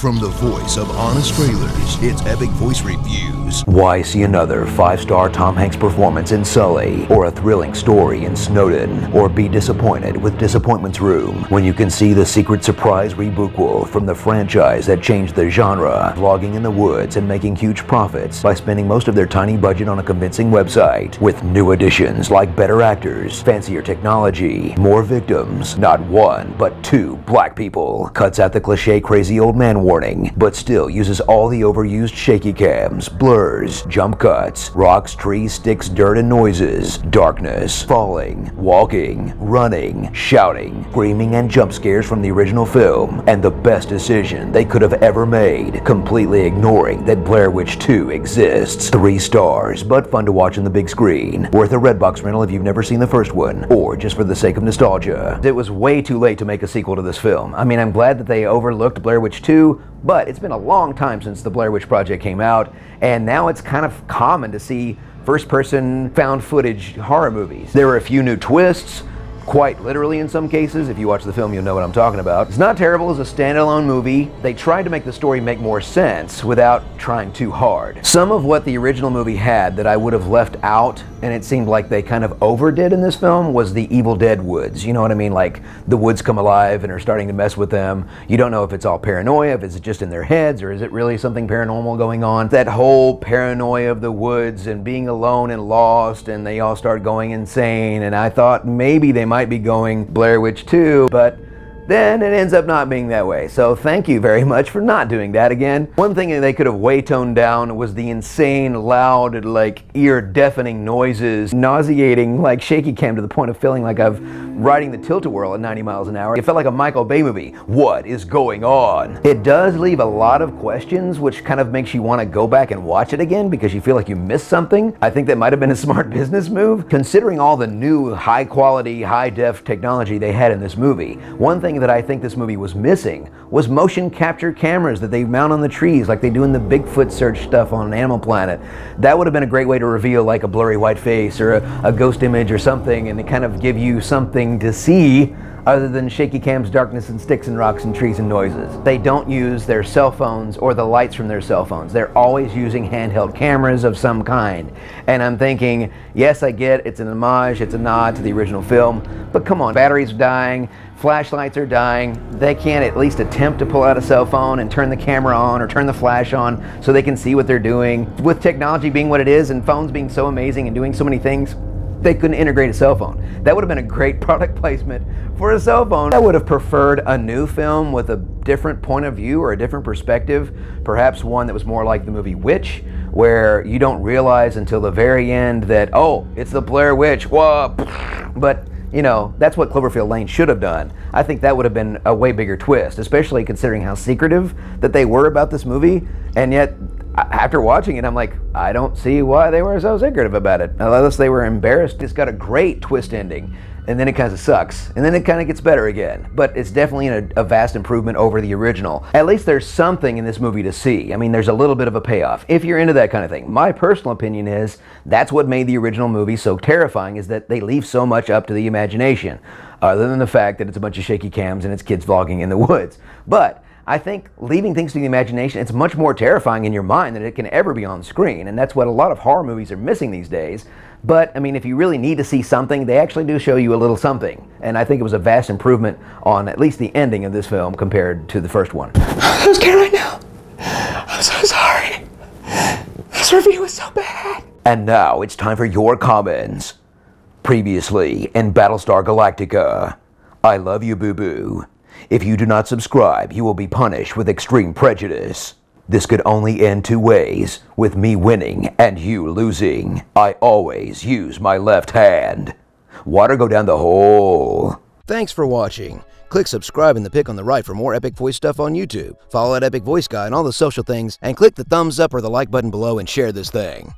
From the voice of Honest Trailers, it's Epic Voice Reviews. Why see another 5-star Tom Hanks performance in Sully, or a thrilling story in Snowden, or be disappointed with Disappointment's Room, when you can see the secret surprise rebootquel from the franchise that changed the genre, vlogging in the woods and making huge profits by spending most of their tiny budget on a convincing website, with new additions like better actors, fancier technology, more victims, not one, but 2 black people, cuts out the cliche crazy old man warning, but still uses all the overused shaky cams, blurs, jump cuts, rocks, trees, sticks, dirt, and noises, darkness, falling, walking, running, shouting, screaming, and jump scares from the original film, and the best decision they could have ever made, completely ignoring that Blair Witch 2 exists. 3 stars, but fun to watch on the big screen. Worth a Redbox rental if you've never seen the first one, or just for the sake of nostalgia. It was way too late to make a sequel to this film. I mean, I'm glad that they overlooked Blair Witch 2, but it's been a long time since the Blair Witch Project came out, and now it's kind of common to see first-person found footage horror movies. There were a few new twists, quite literally in some cases. If you watch the film, you'll know what I'm talking about. It's not terrible as a standalone movie. They tried to make the story make more sense without trying too hard. Some of what the original movie had that I would have left out, and it seemed like they kind of overdid in this film, was the Evil Dead woods. You know what I mean? Like, the woods come alive and are starting to mess with them. You don't know if it's all paranoia, if it's just in their heads, or is it really something paranormal going on. That whole paranoia of the woods and being alone and lost, and they all start going insane, and I thought maybe they might be going Blair Witch 2, but then it ends up not being that way. So thank you very much for not doing that again. One thing that they could have way toned down was the insane, loud, like ear-deafening noises, nauseating, like shaky cam to the point of feeling like I'm riding the tilt-a-whirl at 90 miles an hour. It felt like a Michael Bay movie. What is going on? It does leave a lot of questions, which kind of makes you want to go back and watch it again because you feel like you missed something. I think that might have been a smart business move, considering all the new high-quality, high-def technology they had in this movie. One thing that I think this movie was missing was motion capture cameras that they mount on the trees like they do in the Bigfoot search stuff on Animal Planet. That would have been a great way to reveal like a blurry white face or a ghost image or something, and to kind of give you something to see other than shaky cams, darkness, and sticks and rocks and trees and noises. They don't use their cell phones or the lights from their cell phones. They're always using handheld cameras of some kind. And I'm thinking, yes, I get it's an homage, it's a nod to the original film, but come on, batteries are dying, flashlights are dying. They can't at least attempt to pull out a cell phone and turn the camera on or turn the flash on so they can see what they're doing. With technology being what it is and phones being so amazing and doing so many things, they couldn't integrate a cell phone. That would have been a great product placement for a cell phone. I would have preferred a new film with a different point of view or a different perspective, perhaps one that was more like the movie Witch, where you don't realize until the very end that, oh, it's the Blair Witch, whoa, but you know, that's what Cloverfield Lane should have done. I think that would have been a way bigger twist, especially considering how secretive that they were about this movie, and yet after watching it, I'm like, I don't see why they were so secretive about it, unless they were embarrassed. It's got a great twist ending, and then it kind of sucks, and then it kind of gets better again. But it's definitely a vast improvement over the original. At least there's something in this movie to see. I mean, there's a little bit of a payoff, if you're into that kind of thing. My personal opinion is, that's what made the original movie so terrifying, is that they leave so much up to the imagination, other than the fact that it's a bunch of shaky cams and it's kids vlogging in the woods. But I think leaving things to the imagination, it's much more terrifying in your mind than it can ever be on screen, and that's what a lot of horror movies are missing these days. But, I mean, if you really need to see something, they actually do show you a little something, and I think it was a vast improvement on at least the ending of this film compared to the first one. I'm scared right now. I'm so sorry. This review was so bad. And now it's time for your comments. Previously in Battlestar Galactica, I love you, boo-boo. If you do not subscribe, you will be punished with extreme prejudice. This could only end 2 ways, with me winning and you losing. I always use my left hand. Water go down the hole. Thanks for watching. Click subscribe in the pic on the right for more Epic Voice stuff on YouTube. Follow at Epic Voice Guy on all the social things, and click the thumbs up or the like button below and share this thing.